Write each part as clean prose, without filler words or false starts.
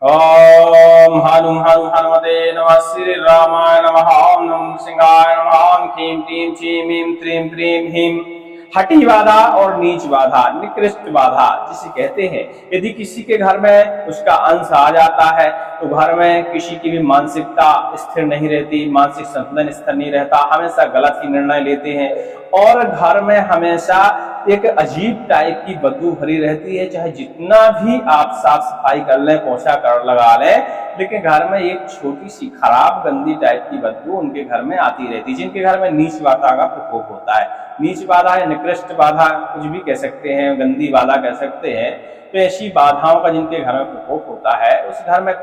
ओम हनुम हनुम हनुमते नमः श्री रामाय नमः। ओम नमः सिंहाय नमः। ओम क्लीं क्लीं चीं ह्रीं क्लीं क्लीं ह्रीं। हठी बाधा और नीच बाधा, निकृष्ट बाधा जिसे कहते हैं। यदि किसी के घर में उसका अंश आ जाता है तो घर में किसी की भी मानसिकता स्थिर नहीं रहती, मानसिक संतुलन स्थिर नहीं रहता, हमेशा गलत ही निर्णय लेते हैं और घर में हमेशा एक अजीब टाइप की बदबू भरी रहती है। चाहे जितना भी आप साफ सफाई कर लें, पोछा कर लगा लें, लेकिन घर में एक छोटी सी खराब गंदी टाइप की बदबू उनके घर में आती रहती है। जिनके घर में नीच बाधा का प्रकोप होता है, नीच बाधा या निकृष्ट बाधा कुछ भी कह सकते हैं, गंदी बाधा कह सकते हैं, तो ऐसी बाधाओं का जिनके घर में प्रकोप होता है उस घर में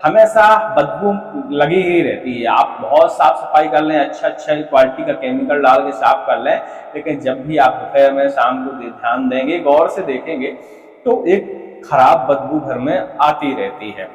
हमेशा बदबू लगी ही रहती है। आप बहुत साफ सफाई कर लें, अच्छा क्वालिटी का केमिकल डाल के साफ कर लें, लेकिन जब भी आप दोपहर में शाम को ध्यान देंगे, गौर से देखेंगे तो एक खराब बदबू घर में आती रहती है।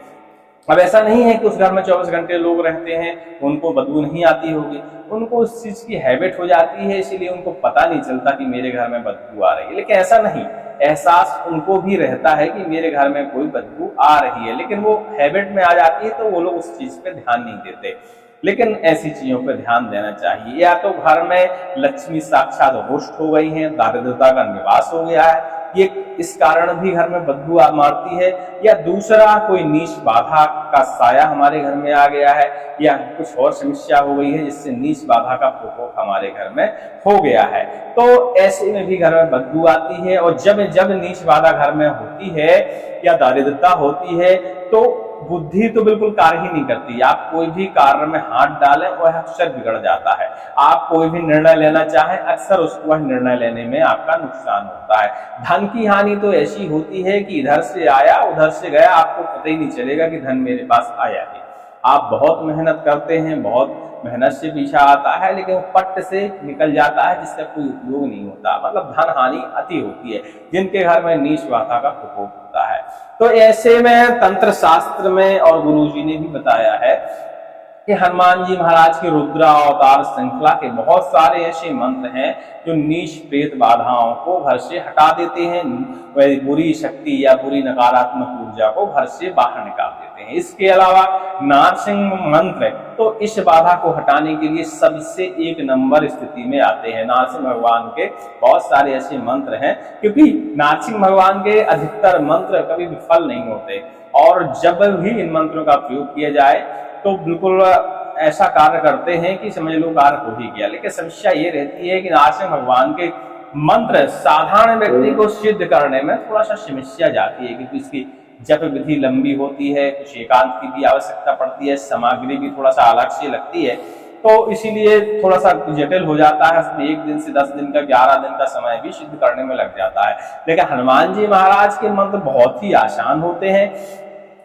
अब ऐसा नहीं है कि उस घर में 24 घंटे लोग रहते हैं उनको बदबू नहीं आती होगी, उनको उस चीज की हैबिट हो जाती है, इसीलिए उनको पता नहीं चलता कि मेरे घर में बदबू आ रही है। लेकिन ऐसा नहीं, एहसास उनको भी रहता है कि मेरे घर में कोई बदबू आ रही है, लेकिन वो हैबिट में आ जाती है तो वो लोग उस चीज पे ध्यान नहीं देते। लेकिन ऐसी चीजों पर ध्यान देना चाहिए। या तो घर में लक्ष्मी साक्षात रुष्ट हो गई है, दारिद्रता का निवास हो गया है, ये इस कारण भी घर में बदबू मारती है, या दूसरा कोई नीच बाधा का साया हमारे घर में आ गया है, या कुछ और समस्या हो गई है जिससे नीच बाधा का प्रकोप हमारे घर में हो गया है। तो ऐसे में भी घर में बदबू आती है। और जब जब नीच बाधा घर में होती है या दारिद्रता होती है तो बुद्धि तो बिल्कुल कार्य ही नहीं करती। आप कोई भी कार्य में हाथ डालें वह अक्सर बिगड़ जाता है। आप कोई भी निर्णय लेना चाहें, अक्सर उसको वह निर्णय लेने में आपका नुकसान होता है। धन की हानि तो ऐसी होती है कि इधर से आया उधर से गया, आपको पता ही नहीं चलेगा कि धन मेरे पास आया है। आप बहुत मेहनत करते हैं, बहुत मेहनत से पीछा आता है, लेकिन वो पट से निकल जाता है जिसका कोई उपयोग नहीं होता। मतलब धन हानि अति होती है जिनके घर में नीच बाधा का प्रकोप होता है। तो ऐसे में तंत्र शास्त्र में और गुरुजी ने भी बताया है कि हनुमान जी महाराज के रुद्र अवतार श्रृंखला के बहुत सारे ऐसे मंत्र हैं जो नीच प्रेत बाधाओं को घर से हटा देते हैं, वह बुरी शक्ति या बुरी नकारात्मक ऊर्जा को घर से बाहर निकाल देते हैं। इसके अलावा नारसिंह मंत्र तो इस बाधा को हटाने के लिए सबसे एक नंबर स्थिति में आते हैं। नारसिंह भगवान के बहुत सारे ऐसे मंत्र हैं, क्योंकि नारसिंह भगवान के अधिकतर मंत्र कभी विफल नहीं होते, और जब भी इन मंत्रों का प्रयोग किया जाए तो बिल्कुल ऐसा कार्य करते हैं कि समझ लो कार्य हो ही गया। लेकिन समस्या ये रहती है कि नारसिंह भगवान के मंत्र साधारण व्यक्ति को सिद्ध करने में थोड़ा सा समस्या जाती है, क्योंकि इसकी जप विधि लंबी होती है, कुछ एकांत की भी आवश्यकता पड़ती है, सामग्री भी थोड़ा सा अलग से लगती है, तो इसीलिए थोड़ा सा जटिल हो जाता है। उसमें 1 दिन से 10 दिन का 11 दिन का समय भी सिद्ध करने में लग जाता है। लेकिन हनुमान जी महाराज के मंत्र बहुत ही आसान होते हैं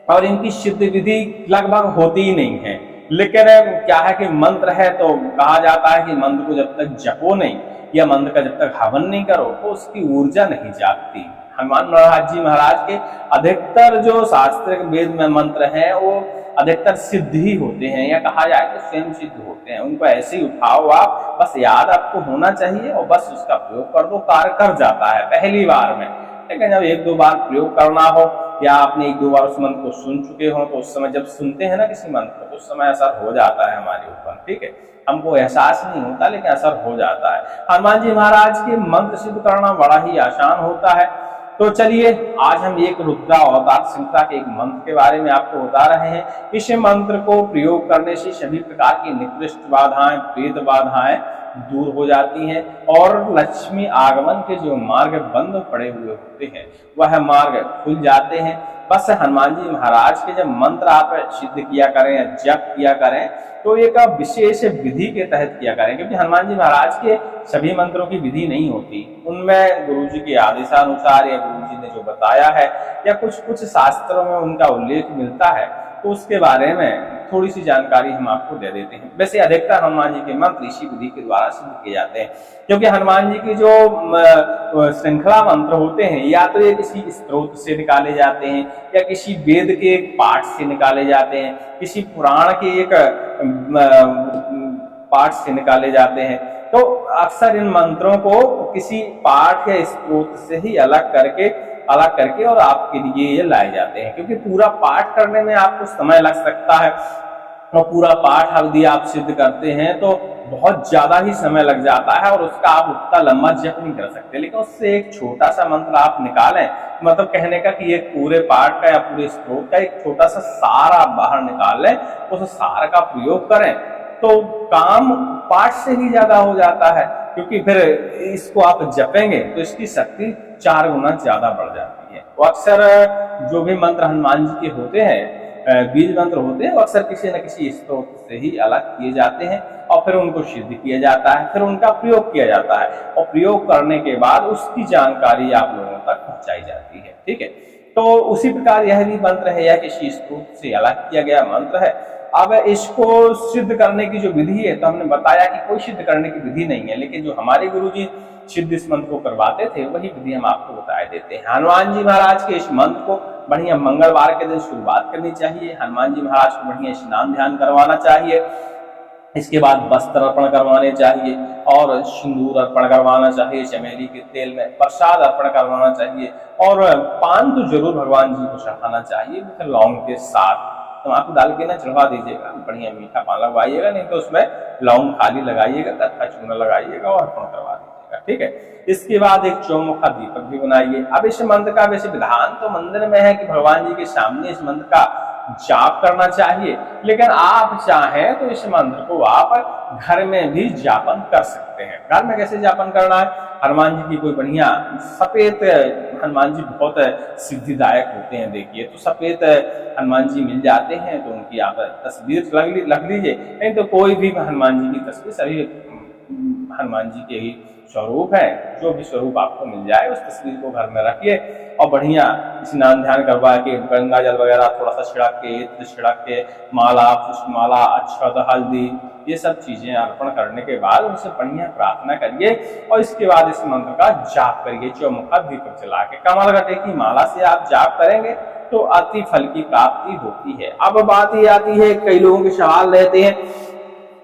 और इनकी सिद्ध विधि लगभग होती ही नहीं है। लेकिन क्या है कि मंत्र है तो कहा जाता है कि मंत्र को जब तक जपो नहीं या मंत्र का जब तक हवन नहीं करो तो उसकी ऊर्जा नहीं जागती। हनुमान जी महाराज के अधिकतर जो शास्त्र वेद में मंत्र हैं वो अधिकतर सिद्ध ही होते हैं, या कहा जाए तो स्वयं सिद्ध होते हैं। उनको ऐसे ही उठाओ आप, बस याद आपको होना चाहिए और बस उसका प्रयोग कर दो, कार्य कर जाता है पहली बार में। लेकिन जब 1-2 बार प्रयोग करना हो या आपने 1-2 बार उस मंत्र को सुन चुके हो तो उस समय जब सुनते हैं ना किसी मंत्र को, तो उस समय असर हो जाता है हमारे ऊपर। ठीक है, हमको एहसास नहीं होता लेकिन असर हो जाता है। हनुमान जी महाराज के मंत्र सिद्ध करना बड़ा ही आसान होता है। तो चलिए आज हम एक रुद्र अवतार श्रृंखला के एक मंत्र के बारे में आपको बता रहे हैं। इस मंत्र को प्रयोग करने से सभी प्रकार की निकृष्ट बाधाएं, प्रेत बाधाएं दूर हो जाती हैं और लक्ष्मी आगमन के जो मार्ग बंद पड़े हुए होते हैं वह मार्ग खुल जाते हैं। बस हनुमान जी महाराज के जब मंत्र आप सिद्ध किया करें या जप किया करें तो एक विशेष विधि के तहत किया करें, क्योंकि हनुमान जी महाराज के सभी मंत्रों की विधि नहीं होती। उनमें गुरुजी के आदेशानुसार या गुरुजी ने जो बताया है या कुछ शास्त्रों में उनका उल्लेख मिलता है तो उसके बारे में थोड़ी सी जानकारी हम आपको दे देते हैं। वैसे अधिकतर हनुमान जी के मंत्र इसी विधि के द्वारा सिद्ध किए जाते हैं, क्योंकि हनुमान जी की जो श्रृंखला मंत्र होते हैं या तो ये किसी स्त्रोत से निकाले जाते हैं या किसी वेद के एक पाठ से निकाले जाते हैं, किसी पुराण के एक पाठ से निकाले जाते हैं। तो अक्सर इन मंत्रों को किसी पाठ या स्त्रोत से ही अलग करके अलग करके और आपके लिए ये लाए जाते हैं, क्योंकि पूरा पाठ करने में आपको समय लग सकता है और पूरा पाठ यदि आप सिद्ध करते हैं तो बहुत ज्यादा ही समय लग जाता है और उसका आप उतना लंबा जप नहीं कर सकते। लेकिन उससे एक छोटा सा मंत्र आप निकालें, मतलब कहने का कि एक पूरे पाठ का या पूरे स्त्रोत का एक छोटा सा सार आप बाहर निकाल लें, उस सार का प्रयोग करें तो काम पाठ से ही ज्यादा हो जाता है, क्योंकि फिर इसको आप जपेंगे तो इसकी शक्ति 4 गुना ज्यादा बढ़ जाती है। तो अक्सर जो भी मंत्र हनुमान जी के होते हैं, बीज मंत्र होते हैं, वो अक्सर किसी न किसी स्त्रोत से ही अलग किए जाते हैं और फिर उनको सिद्ध किया जाता है, फिर उनका प्रयोग किया जाता है और प्रयोग करने के बाद उसकी जानकारी आप लोगों तक पहुंचाई जाती है। ठीक है, तो उसी प्रकार यह भी मंत्र है, यह किसी स्त्रोत से अलग किया गया मंत्र है। अब इसको सिद्ध करने की जो विधि है, तो हमने बताया कि कोई सिद्ध करने की विधि नहीं है, लेकिन जो हमारे गुरुजी सिद्ध इस मंत्र को करवाते थे वही विधि हम आपको बता देते हैं। हनुमान जी महाराज के इस मंत्र को बढ़िया मंगलवार के दिन शुरुआत करनी चाहिए। हनुमान जी महाराज को बढ़िया स्नान ध्यान करवाना चाहिए, इसके बाद वस्त्र अर्पण करवाने चाहिए और सिंदूर अर्पण करवाना चाहिए, चमेली के तेल में प्रसाद अर्पण करवाना चाहिए और पान तो जरूर भगवान जी को चढ़ाना चाहिए, लौंग के साथ। तो आपको डाल के ना चढ़वा दीजिएगा, बढ़िया मीठा पान लगवाइएगा, नहीं तो उसमें लौंग खाली लगाइएगा, कत्था चूना लगाइएगा और अर्पण करवा दीजिएगा। ठीक है, इसके बाद एक चौमुखा दीपक भी बनाइए। अब इस मंत्र का वैसे विधान तो मंदिर में है कि भगवान जी के सामने इस मंत्र का जाप करना चाहिए, लेकिन आप चाहें तो इस मंत्र को आप घर में भी जापन कर सकते हैं। घर में कैसे जापन करना है? हनुमान जी की कोई बढ़िया सफेद, हनुमान जी बहुत सिद्धिदायक होते हैं, देखिए तो सफेद हनुमान जी मिल जाते हैं तो उनकी आप तस्वीर लग लीजिए, नहीं तो कोई भी हनुमान जी की तस्वीर, सभी हनुमान जी के ही स्वरूप है, जो भी स्वरूप आपको मिल जाए उस तस्वीर को घर में रखिए और बढ़िया स्नान ध्यान करवा के गंगा जल वगैरह थोड़ा सा छिड़क के, इत्र छिड़क के, माला पुष्पमाला अक्षत हल्दी ये सब चीजें अर्पण करने के बाद उनसे बढ़िया प्रार्थना करिए और इसके बाद इस मंत्र का जाप करिए चौमुखा दीपक जला के। कमल गट्टे की माला से आप जाप करेंगे तो अति फल की प्राप्ति होती है। अब बात ये आती है, कई लोगों के सवाल रहते हैं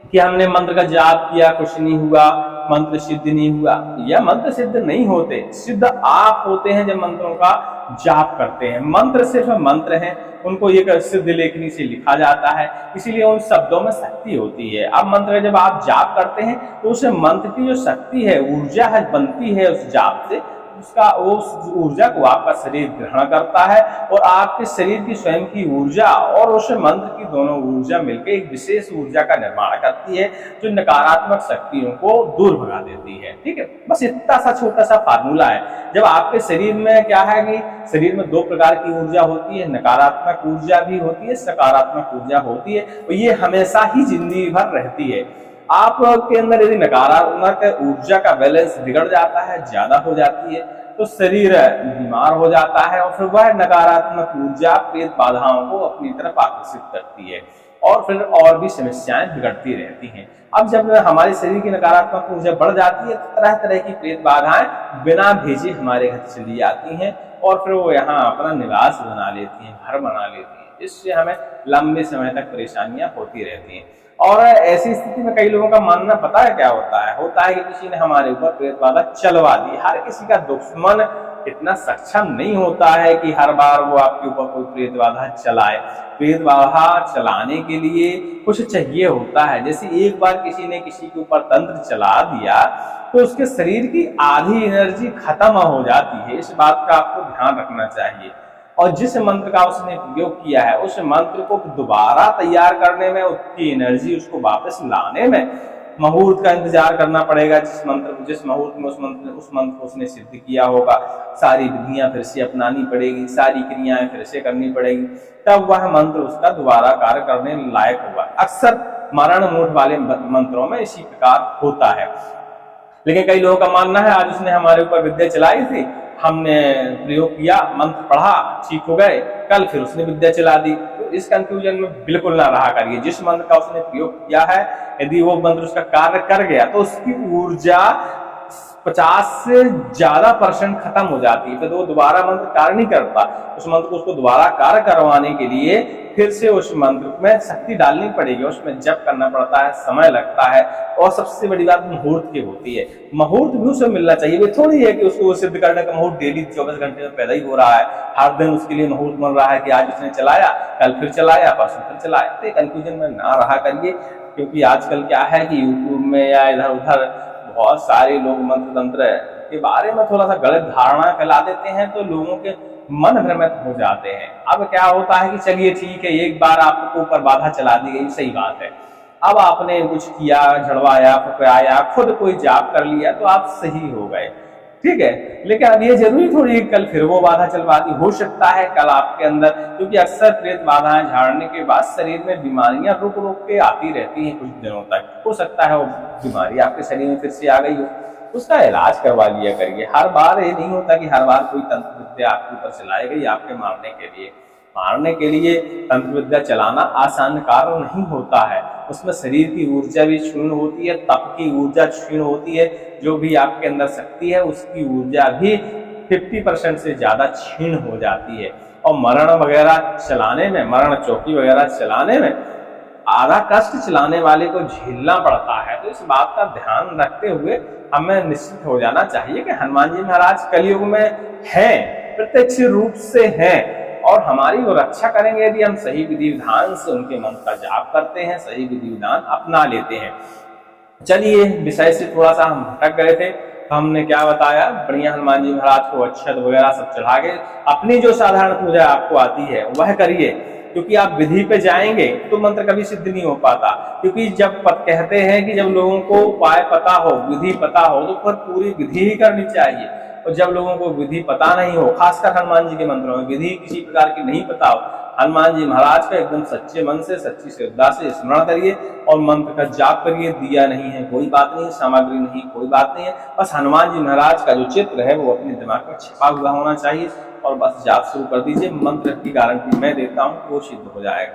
कि हमने मंत्र का जाप किया कुछ नहीं हुआ, मंत्र सिद्ध नहीं हुआ। यह मंत्र सिद्ध नहीं होते, सिद्ध आप होते हैं जब मंत्रों का जाप करते हैं। मंत्र सिर्फ मंत्र हैं, उनको एक सिद्ध लेखनी से लिखा जाता है, इसीलिए उन शब्दों में शक्ति होती है। अब मंत्र जब आप जाप करते हैं तो उस मंत्र की जो शक्ति है, ऊर्जा है, बनती है उस जाप से, उसका उस ऊर्जा को आपका शरीर ग्रहण करता है और आपके शरीर की स्वयं की ऊर्जा और उस मंत्र की दोनों ऊर्जा मिलकर एक विशेष ऊर्जा का निर्माण करती है जो नकारात्मक शक्तियों को दूर भगा देती है। ठीक है, बस इतना सा छोटा सा फार्मूला है। जब आपके शरीर में क्या है कि शरीर में 2 प्रकार की ऊर्जा होती है, नकारात्मक ऊर्जा भी होती है, सकारात्मक ऊर्जा होती है, और ये हमेशा ही जिंदगी भर रहती है। आपके अंदर यदि नकारात्मक ऊर्जा का बैलेंस बिगड़ जाता है, ज्यादा हो जाती है, तो शरीर बीमार हो जाता है और फिर वह नकारात्मक ऊर्जा प्रेत बाधाओं को अपनी तरफ आकर्षित करती है और फिर और भी समस्याएं बिगड़ती रहती हैं। अब जब हमारे शरीर की नकारात्मक ऊर्जा बढ़ जाती है तो तरह तरह की प्रेत बाधाएं बिना भेजे हमारे घर चली जाती हैं और फिर वो यहाँ अपना निवास बना लेती हैं, घर बना लेती हैं, इससे हमें लंबे समय तक परेशानियां होती रहती हैं। और ऐसी स्थिति में कई लोगों का मानना पता है क्या होता है कि किसी ने हमारे ऊपर प्रेत बाधा चलवा दी। हर किसी का दुश्मन इतना सक्षम नहीं होता है कि हर बार वो आपके ऊपर कोई प्रेत बाधा चलाए। प्रेत बाधा चलाने के लिए कुछ चाहिए होता है। जैसे एक बार किसी ने किसी के ऊपर तंत्र चला दिया तो उसके शरीर की आधी एनर्जी खत्म हो जाती है। इस बात का आपको ध्यान रखना चाहिए। और जिस मंत्र का उसने प्रयोग किया है उस मंत्र को दोबारा तैयार करने में, उसकी एनर्जी उसको वापस लाने में मुहूर्त का इंतजार करना पड़ेगा। जिस मुहूर्त में उस मंत्र को उसने सिद्ध किया होगा, सारी विधियां फिर से अपनानी पड़ेगी, सारी क्रियाएं फिर से करनी पड़ेगी, तब वह मंत्र उसका दोबारा कार्य करने लायक होगा। अक्सर मरण मूठ वाले मंत्रों में इसी प्रकार होता है। लेकिन कई लोगों का मानना है आज उसने हमारे ऊपर विद्या चलाई थी, हमने प्रयोग किया, मंत्र पढ़ा, ठीक हो गए, कल फिर उसने विद्या चला दी। तो इस कंफ्यूजन में बिल्कुल ना रहा करिए। जिस मंत्र का उसने प्रयोग किया है, यदि वो मंत्र उसका कार्य कर गया तो उसकी ऊर्जा 50 से ज्यादा % खत्म हो जाती है, फिर वो दोबारा मंत्र कार्य नहीं करता। उस मंत्र को उसको दोबारा कार्य करवाने के लिए फिर से उस मंत्र में शक्ति डालनी पड़ेगी, उसमें जप करना पड़ता है, समय लगता है। और सबसे बड़ी बात मुहूर्त की होती है, मुहूर्त भी उसे मिलना चाहिए। वे थोड़ी है कि उसको सिद्ध करने का मुहूर्त डेली 24 घंटे में पैदा ही हो रहा है, हर दिन उसके लिए मुहूर्त बन रहा है कि आज उसने चलाया, कल फिर चलाया, परसों फिर चलाया। तो कंफ्यूजन में ना रहा करिए, क्योंकि आजकल क्या है कि यूट्यूब में या इधर उधर बहुत सारे लोग मंत्र तंत्र के बारे में थोड़ा सा गलत धारणा फैला देते हैं, तो लोगों के मन भ्रमित हो जाते हैं। अब क्या होता है कि चलिए ठीक है, एक बार आपको ऊपर बाधा चला दी गई, सही बात है, अब आपने कुछ किया, झड़वाया, फुकराया, खुद कोई जाप कर लिया तो आप सही हो गए, ठीक है। लेकिन अब ये जरूरी थोड़ी कल फिर वो बाधा चलवा दी। हो सकता है कल आपके अंदर, क्योंकि अक्सर प्रेत बाधाएं झाड़ने के बाद शरीर में बीमारियां रुक रुक के आती रहती हैं कुछ दिनों तक। हो सकता है वो बीमारी आपके शरीर में फिर से आ गई हो, उसका इलाज करवा लिया करिए। हर बार ये नहीं होता कि हर बार कोई तंत्र विद्या आपके ऊपर चलाई गई आपके मारने के लिए। मारने के लिए तंत्र विद्या चलाना आसान कार्य नहीं होता है, उसमें शरीर की ऊर्जा भी क्षीण होती है, तप की ऊर्जा क्षीण होती है, जो भी आपके अंदर शक्ति है उसकी ऊर्जा भी 50% से ज्यादा क्षीण हो जाती है। और मरण वगैरह चलाने में, मरण चौकी वगैरह चलाने में आधा कष्ट चलाने वाले को झेलना पड़ता है। तो इस बात का ध्यान रखते हुए हमें निश्चित हो जाना चाहिए कि हनुमान जी महाराज कलयुग में हैं, प्रत्यक्ष रूप से हैं, और हमारी वो रक्षा करेंगे यदि हम सही विधि विधान से उनके मंत्र का जाप करते हैं, सही विधि विधान अपना लेते हैं। चलिए, विषय से थोड़ा सा हम भटक गए थे, तो हमने क्या बताया, बढ़िया हनुमान जी महाराज को अक्षत वगैरह सब चढ़ा के अपनी जो साधारण पूजा आपको आती है वह करिए, क्योंकि आप विधि पे जाएंगे तो मंत्र कभी सिद्ध नहीं हो पाता। क्योंकि जब कहते हैं कि जब लोगों को उपाय पता हो, विधि पता हो, तो फिर पूरी विधि ही करनी चाहिए। और जब लोगों को विधि पता नहीं हो, खासकर हनुमान जी के मंत्रों में विधि किसी प्रकार की नहीं पता हो, हनुमान जी महाराज का एकदम सच्चे मन से, सच्ची श्रद्धा से स्मरण करिए और मंत्र का जाप करिए। दिया नहीं है कोई बात नहीं, सामग्री नहीं कोई बात नहीं है, बस हनुमान जी महाराज का जो चित्र है वो अपने दिमाग में छिपा हुआ होना चाहिए, और बस जाप शुरू कर दीजिए। मंत्र की गारंटी मैं देता हूँ वो सिद्ध हो जाएगा,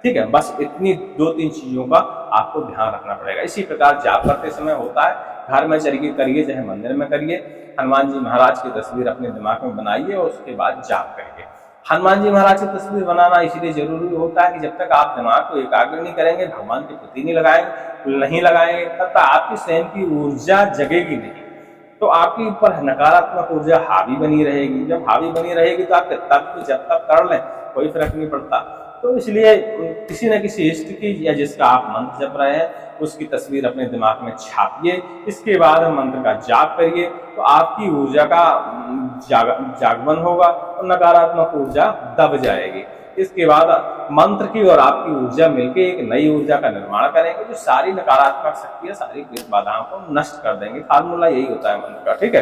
ठीक है। बस इतनी 2-3 चीजों का आपको ध्यान रखना पड़ेगा। इसी प्रकार जाप करते समय होता है, घर में चलिए करिए चाहे मंदिर में करिए, हनुमान जी महाराज की तस्वीर अपने दिमाग में बनाइए और उसके बाद जाप करिए। हनुमान जी महाराज की तस्वीर बनाना इसलिए जरूरी होता है कि जब तक आप दिमाग को एकाग्र नहीं करेंगे, भगवान के प्रति नहीं लगाएंगे, तब तक आपकी स्वयं की ऊर्जा जगेगी नहीं, तो आपके ऊपर नकारात्मक ऊर्जा हावी बनी रहेगी। जब हावी बनी रहेगी तो आप तब जब तक कर लें कोई फर्क नहीं पड़ता। तो इसलिए किसी न किसी इष्ट की या जिसका आप मंत्र जप रहे हैं उसकी तस्वीर अपने दिमाग में छापिए, इसके बाद मंत्र का जाप करिए, तो आपकी ऊर्जा का जागरण होगा और नकारात्मक ऊर्जा दब जाएगी। इसके बाद मंत्र की और आपकी ऊर्जा मिलकर एक नई ऊर्जा का निर्माण करेंगे, जो सारी नकारात्मक शक्तियां, सारी प्रेत बाधाओं को नष्ट कर देंगे। फार्मूला यही होता है मंत्र का, ठीक है।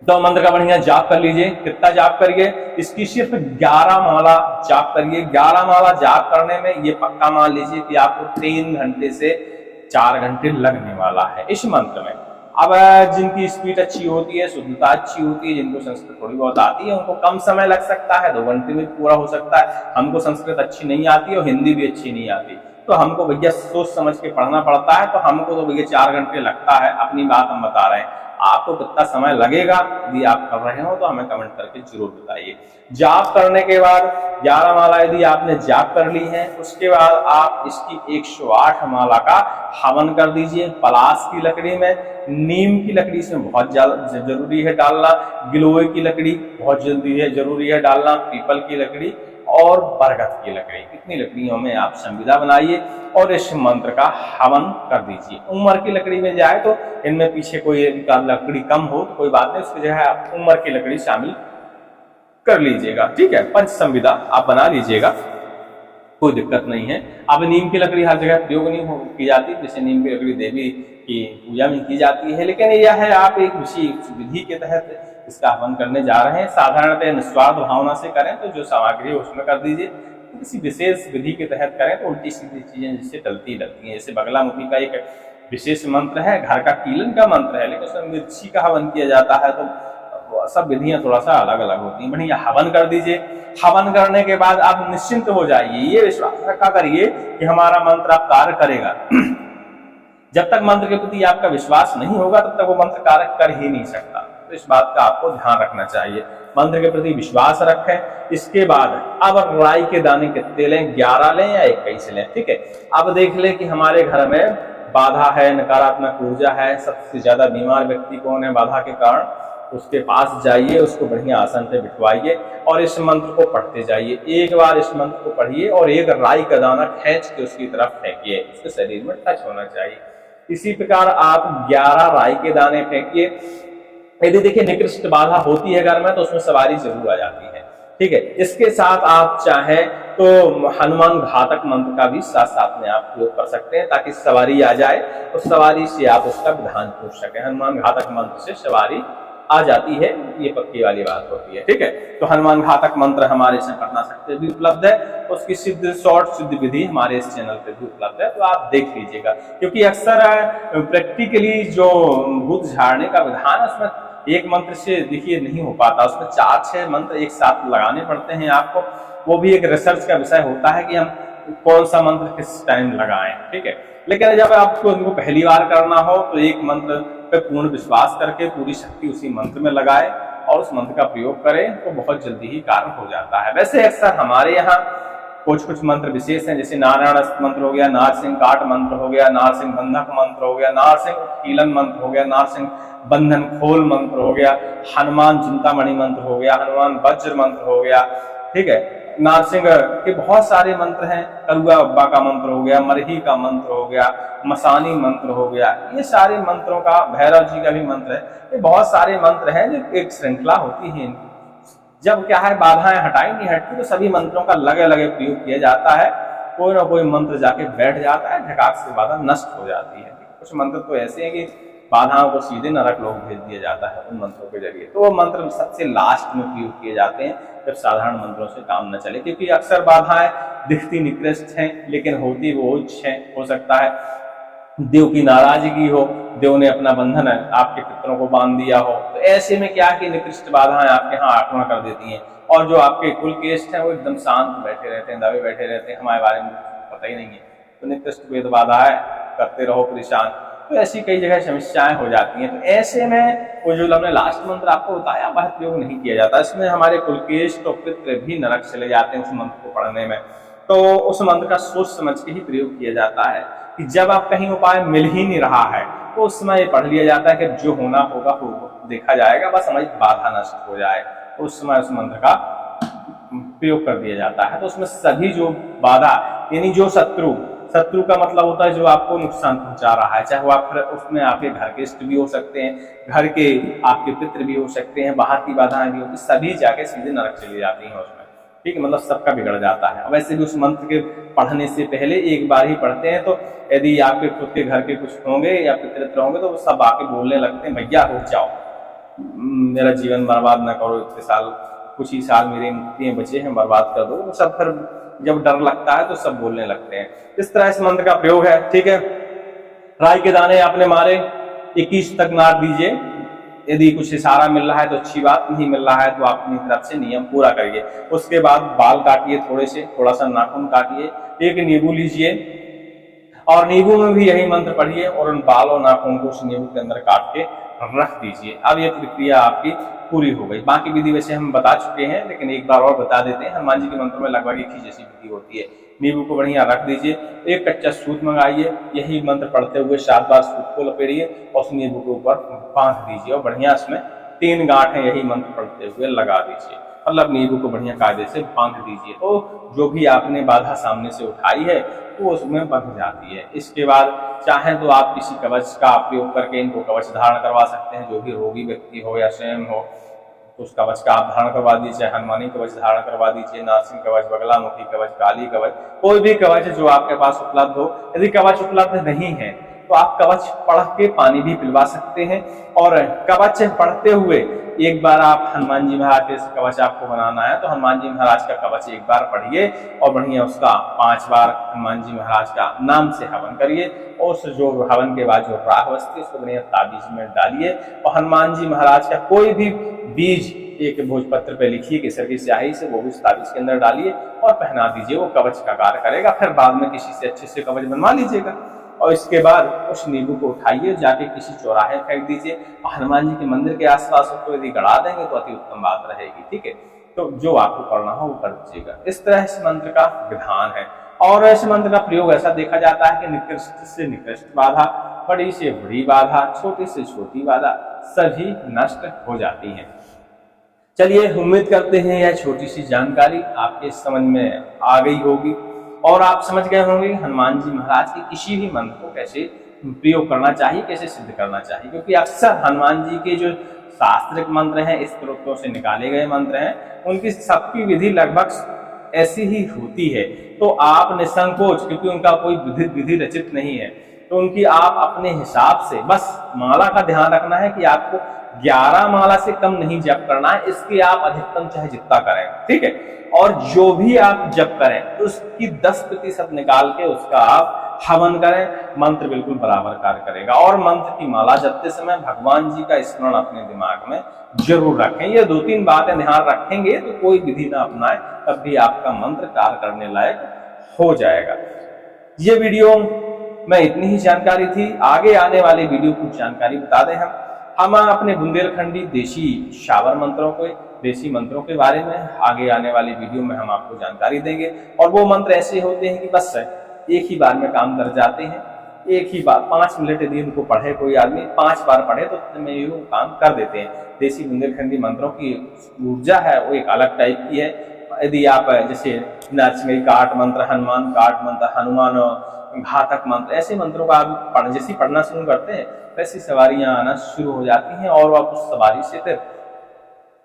तो मंत्र का बढ़िया जाप कर लीजिए। कितना जाप करिए, इसकी सिर्फ 11 माला जाप करिए। 11 माला जाप करने में ये पक्का मान लीजिए कि आपको 3 घंटे से 4 घंटे लगने वाला है इस मंत्र में। अब जिनकी स्पीड अच्छी होती है, शुद्धता अच्छी होती है, जिनको संस्कृत थोड़ी बहुत आती है, उनको कम समय लग सकता है, 2 घंटे में पूरा हो सकता है। हमको संस्कृत अच्छी नहीं आती और हिंदी भी अच्छी नहीं आती, तो हमको भैया सोच समझ के पढ़ना पड़ता है, तो हमको तो भैया 4 घंटे लगता है। अपनी बात हम बता रहे हैं, आपको कितना समय लगेगा यदि आप कर रहे हो तो हमें कमेंट करके जरूर बताइए। जाप करने के बाद 11 माला यदि आपने जाप कर ली है, उसके बाद आप इसकी 108 माला का हवन कर दीजिए। पलाश की लकड़ी में, नीम की लकड़ी इसमें बहुत ज्यादा जरूरी है डालना, गिलोय की लकड़ी बहुत जरूरी है डालना, पीपल की लकड़ी और बरगद की लकड़ी, इतनी लकड़ियों में आप संविदा बनाइए और इस मंत्र का हवन कर दीजिए। उमर की लकड़ी में जाए तो इनमें पीछे कोई लकड़ी कम हो तो कोई बात नहीं, उसकी जगह आप उमर की लकड़ी शामिल कर लीजिएगा, ठीक है। पंच संविदा आप बना लीजिएगा, कोई दिक्कत नहीं है। अब नीम की लकड़ी हर जगह प्रयोग नहीं की जाती, जैसे नीम की लकड़ी देवी की पूजा में की जाती है, लेकिन यह है आप एक विशेष विधि के तहत इसका हवन करने जा रहे हैं। साधारणतः निस्वार्थ भावना से करें तो जो सामग्री है उसमें कर दीजिए, किसी विशेष विधि के तहत करें तो उल्टी सीधी चीजें जिससे टलती रहती हैं। जैसे बगलामुखी का एक विशेष मंत्र है, घर का कीलन का मंत्र है, लेकिन उसमें मिर्ची का हवन किया जाता है, तो सब विधियां थोड़ा सा अलग अलग होती हैं। बढ़िया हवन कर दीजिए। हवन करने के बाद आप निश्चिंत हो जाइए, ये विश्वास रखा करिए कि हमारा मंत्र आप कार्य करेगा। जब तक मंत्र के प्रति आपका विश्वास नहीं होगा तब तक वो मंत्र कार्य कर ही नहीं सकता। तो इस बात का आपको ध्यान रखना चाहिए, मंत्र के प्रति विश्वास रखें। इसके बाद अब राई के दाने कितने लें, 11 लें या 21 लें, ठीक है। अब देख लें कि हमारे घर में बाधा है, नकारात्मक ऊर्जा है, सबसे ज्यादा बीमार व्यक्ति कौन है बाधा के कारण, उसके पास जाइए, उसको बढ़िया आसन पे बिठवाइए और इस मंत्र को पढ़ते जाइए। एक बार इस मंत्र को पढ़िए और एक राई का दाना खींच के उसकी तरफ फेंकिए, उसके शरीर में टच होना चाहिए। इसी प्रकार आप 11 राई के दाने फेंकिए। यदि देखिए निकृष्ट बाधा होती है घर में तो उसमें सवारी जरूर आ जाती है, ठीक है। इसके साथ आप चाहें तो हनुमान घातक मंत्र का भी साथ साथ में आप प्रयोग कर सकते हैं, ताकि सवारी आ जाए और सवारी से आप उसका विधान पूछ सकें। हनुमान घातक मंत्र से सवारी आ जाती है, ये पक्की वाली बात होती है, ठीक है। तो हनुमान घातक मंत्र हमारे से पढ़ना सकते भी उपलब्ध है, उसकी सिद्ध शॉर्ट सिद्ध विधि हमारे इस चैनल पे भी उपलब्ध है, तो आप देख लीजिएगा। क्योंकि अक्सर प्रैक्टिकली जो भूत झाड़ने का विधान है उसमें एक मंत्र से देखिए नहीं हो पाता, उसमें 4-6 मंत्र एक साथ लगाने पड़ते हैं आपको। वो भी एक रिसर्च का विषय होता है कि हम कौन सा मंत्र किस टाइम लगाएं, ठीक है। लेकिन जब आपको उनको पहली बार करना हो तो एक मंत्र पे पूर्ण विश्वास करके पूरी शक्ति उसी मंत्र में लगाए और उस मंत्र का प्रयोग करें तो बहुत जल्दी ही कार्य हो जाता है। वैसे अक्सर हमारे यहाँ कुछ मंत्र विशेष हैं, जैसे नारायण अस्त्र मंत्र हो गया, नारसिंह काट मंत्र हो गया, नारसिंह बंधक मंत्र हो गया, नारसिंह कीलन मंत्र हो गया, नारसिंह बंधन खोल मंत्र हो गया, हनुमान चिंतामणि मंत्र हो गया, हनुमान वज्र मंत्र हो गया, ठीक है। नारसिंह के बहुत सारे मंत्र हैं, करुआ अब्बा का मंत्र हो गया, मरही का मंत्र हो गया, मसानी मंत्र हो गया, ये सारे मंत्रों का, भैरव जी का भी मंत्र है, ये बहुत सारे मंत्र हैं जो एक श्रृंखला होती है इनकी। जब क्या है बाधाएं हटाई नहीं हटती तो सभी मंत्रों का लगे लगे प्रयोग किया जाता है, कोई ना कोई मंत्र जाके बैठ जाता है, झकाक से बाधा नष्ट हो जाती है। कुछ मंत्र तो ऐसे हैं कि बाधाओं को सीधे नरक लोक भेज दिया जाता है उन मंत्रों के जरिए, तो वो मंत्र सबसे लास्ट में प्रयोग किए जाते हैं जब साधारण मंत्रों से काम न चले। क्योंकि अक्सर बाधाएं दिखती निकृष्ट हैं लेकिन होती वो उच्च हैं। हो सकता है देव की नाराजगी हो, देव ने अपना बंधन आपके पितरों को बांध दिया हो, तो ऐसे में क्या कि निकृष्ट बाधाएं आपके यहाँ आक्रमण कर देती हैं और जो आपके कुल केष्ट हैं वो एकदम शांत बैठे रहते हैं, दबे बैठे रहते हैं, हमारे बारे में पता ही नहीं है। तो निकृष्ट वेद बाधाएं करते रहो परेशान, तो ऐसी कई जगह समस्याएं हो जाती हैं। तो ऐसे में वो जो हमने लास्ट मंत्र आपको बताया वह प्रयोग नहीं किया जाता, इसमें हमारे कुलकेश और पितृ भी नरक चले जाते हैं उस मंत्र को पढ़ने में। तो उस मंत्र का सोच समझ के ही प्रयोग किया जाता है कि जब आप कहीं उपाय मिल ही नहीं रहा है तो उस समय पढ़ लिया जाता है कि जो होना होगा वो देखा जाएगा, बस हमारी बाधा नष्ट हो जाए, तो उस समय उस मंत्र का प्रयोग कर दिया जाता है। तो उसमें सभी जो बाधा यानी जो शत्रु का मतलब होता है जो आपको नुकसान पहुंचा रहा है, चाहे वो आप उसमें आपके घर के इष्ट भी हो सकते हैं, घर के आपके पितृ भी हो सकते हैं, बाहर की बाधाएं भी होती, सभी जाके सीधे नरक चली जाती हैं उसमें, ठीक है। मतलब सबका बिगड़ जाता है। वैसे भी उस मंत्र के पढ़ने से पहले एक बार ही पढ़ते हैं, तो यदि आपके खुद के घर के कुछ होंगे या पितृ होंगे तो वो सब आके बोलने लगते हैं भैया रुक जाओ, मेरा जीवन बर्बाद ना करो, इतने साल कुछ ही साल मेरे मुक्ति बचे हैं, बर्बाद कर दो। सब फिर जब डर लगता है तो सब बोलने लगते हैं। इस तरह इस मंत्र का प्रयोग है, ठीक है। राई के दाने आपने मारे, 21 तक मार दीजिए। यदि कुछ इशारा मिल रहा है तो अच्छी बात, नहीं मिल रहा है तो आप अपनी तरफ से नियम पूरा करिए। उसके बाद बाल काटिए, थोड़ा सा नाखून काटिए, एक नींबू लीजिए और नींबू में भी यही मंत्र पढ़िए और उन बाल और नाखून को उस नींबू के अंदर काट के रख दीजिए। अब ये प्रक्रिया आपकी पूरी हो गई। बाकी विधि वैसे हम बता चुके हैं लेकिन एक बार और बता देते हैं। हनुमान जी के मंत्र में लगभग एक ही जैसी विधि होती है। नींबू को बढ़िया रख दीजिए, एक कच्चा सूत मंगाइए, यही मंत्र पढ़ते हुए 7 बार सूत को लपेटिए और उस नींबू के ऊपर बांध दीजिए और बढ़िया उसमें 3 गांठें यही मंत्र पढ़ते हुए लगा दीजिए, मतलब नींबू को बढ़िया कायदे से बांध दीजिए। तो जो भी आपने बाधा सामने से उठाई है वो उसमें बंध जाती है। इसके बाद चाहें तो आप किसी कवच का उपयोग करके इनको कवच धारण करवा सकते हैं, जो भी रोगी व्यक्ति हो या स्वयं हो तो उस कवच का आप धारण करवा दीजिए, हनुमानी कवच धारण करवा दीजिए, नारसिंह कवच, बगलामुखी कवच, काली कवच, कोई भी कवच जो आपके पास उपलब्ध हो। यदि कवच उपलब्ध नहीं है तो आप कवच पढ़ के पानी भी पिलवा सकते हैं और कवच पढ़ते हुए एक बार आप हनुमान जी महाराज के कवच आपको बनाना है तो हनुमान जी महाराज का कवच एक बार पढ़िए और बढ़िया उसका 5 बार हनुमान जी महाराज का नाम से हवन करिए और उस जो हवन के बाद जो राख बचती है उसको बढ़िया ताबीज में डालिए और हनुमान जी महाराज का कोई भी बीज एक भोजपत्र पे लिखिए केसर की स्याही से, वो भी उस ताबीज के अंदर डालिए और पहना दीजिए, वो कवच का कार्य करेगा। फिर बाद में किसी से अच्छे से कवच बनवा लीजिएगा। और इसके बाद उस नींबू को उठाइए, जाके किसी चौराहे फेंक दीजिए, हनुमान जी के मंदिर के आसपास उसको यदि गड़ा देंगे तो अति उत्तम बात रहेगी। ठीक है, तो जो आपको करना हो वो कर दीजिएगा। इस तरह इस मंत्र का विधान है। और इस मंत्र का प्रयोग ऐसा देखा जाता है कि निकृष्ट से निकृष्ट बाधा, बड़ी से बड़ी बाधा, छोटी से छोटी बाधा सभी नष्ट हो जाती है। चलिए, उम्मीद करते हैं यह छोटी सी जानकारी आपके समझ में आ गई होगी और आप समझ गए होंगे हनुमान जी महाराज के किसी भी मंत्र को कैसे प्रयोग करना चाहिए, कैसे सिद्ध करना चाहिए। क्योंकि अक्सर हनुमान जी के जो शास्त्रिक मंत्र हैं, स्त्रोतों से निकाले गए मंत्र हैं, उनकी सबकी विधि लगभग ऐसी ही होती है। तो आप निसंकोच, क्योंकि उनका कोई विधि रचित नहीं है, तो उनकी आप अपने हिसाब से बस माला का ध्यान रखना है कि आपको 11 माला से कम नहीं जप करना है। इसके आप अधिकतम चाहे जितना करें, ठीक है। और जो भी आप जप करें तो उसकी 10% निकाल के उसका आप हवन करें, मंत्र बिल्कुल बराबर कार्य करेगा। और मंत्र की माला जपते समय भगवान जी का स्मरण अपने दिमाग में जरूर रखें। ये 2-3 बातें ध्यान रखेंगे तो कोई विधि ना अपनाए, तब भी आपका मंत्र कार्य करने लायक हो जाएगा। ये वीडियो में इतनी ही जानकारी थी। आगे आने वाले वीडियो कुछ जानकारी बता दें हम अपने बुंदेलखंडी देशी शावर मंत्रों को, देशी मंत्रों के बारे में आगे आने वाली वीडियो में हम आपको जानकारी देंगे। और वो मंत्र ऐसे होते हैं कि बस एक ही बार में काम कर जाते हैं। एक ही बार 5 मिनट यदि उनको पढ़े कोई आदमी, 5 बार पढ़े तो में वो काम कर देते हैं। देशी बुंदेलखंडी मंत्रों की ऊर्जा है वो एक अलग टाइप की है। यदि आप जैसे नाचंगी काट मंत्र, हनुमान काट मंत्र, हनुमान घातक मंत्र, ऐसे मंत्रों का आप जैसे पढ़ना शुरू करते हैं वैसी सवारियां आना शुरू हो जाती हैं और आप उस सवारी से फिर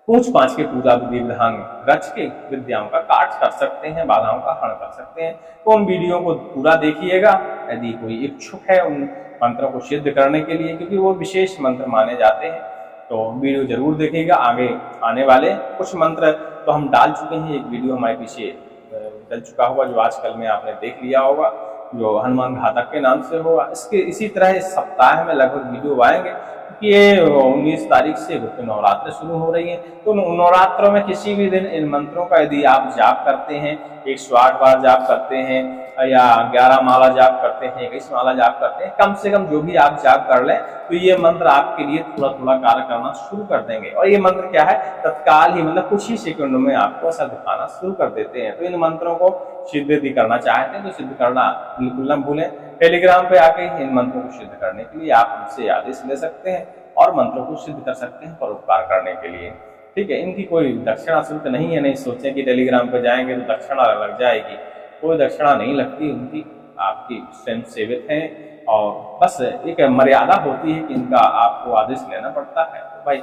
पूछ पाछ के पूजा विधि विधान रच के विद्याओं का काट कर सकते हैं, बाधाओं का हरण कर सकते हैं। तो उन वीडियो को पूरा देखिएगा यदि कोई इच्छुक है उन मंत्रों को सिद्ध करने के लिए, क्योंकि वो विशेष मंत्र माने जाते हैं। तो वीडियो जरूर देखिएगा। आगे आने वाले कुछ मंत्र तो हम डाल चुके हैं, एक वीडियो हमारे पीछे चल चुका होगा जो आजकल में आपने देख लिया होगा, जो हनुमान घातक के नाम से होगा। इसके इसी तरह इस सप्ताह में लगभग वीडियो आएंगे, क्योंकि ये 19 तारीख से गुप्त नवरात्र शुरू हो रही है। तो नवरात्रों में किसी भी दिन इन मंत्रों का यदि आप जाप करते हैं, 108 बार जाप करते हैं या 11 माला जाप करते हैं, 21 माला जाप करते हैं, कम से कम जो भी आप जाप कर लें तो ये मंत्र आपके लिए थोड़ा थोड़ा कार्य करना शुरू कर देंगे। और ये मंत्र क्या है, तत्काल ही मतलब कुछ ही सेकंडों में आपको असर दिखाना शुरू कर देते हैं। तो इन मंत्रों को सिद्ध यदि करना चाहते हैं तो सिद्ध करना बिल्कुल न भूलें। टेलीग्राम पे आके इन मंत्रों को सिद्ध करने के लिए आप हमसे आदेश ले सकते हैं और मंत्रों को सिद्ध कर सकते हैं परोपकार करने के लिए। ठीक है, इनकी कोई दक्षिणा शुल्क नहीं है। नहीं सोचें कि टेलीग्राम पे जाएंगे तो दक्षिणा लग जाएगी, कोई दक्षिणा नहीं लगती। उनकी आपकी स्वयं सेवित हैं और बस एक मर्यादा होती है कि इनका आपको आदेश लेना पड़ता है। तो भाई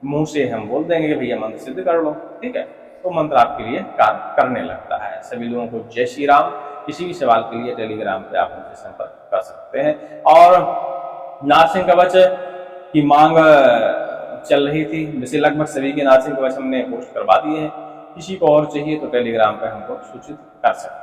मुंह से हम बोल देंगे कि भैया मंत्र सिद्ध कर लो, ठीक है, तो मंत्र आपके लिए काम करने लगता है। सभी लोगों को जय श्री राम। किसी भी सवाल के लिए टेलीग्राम पे आप हमसे संपर्क कर सकते हैं। और नारसिंह कवच की मांग चल रही थी, वैसे लगभग सभी के नारसिंह कवच हमने पोस्ट करवा दिए हैं। किसी को और चाहिए तो टेलीग्राम पे हमको सूचित कर सकते हैं।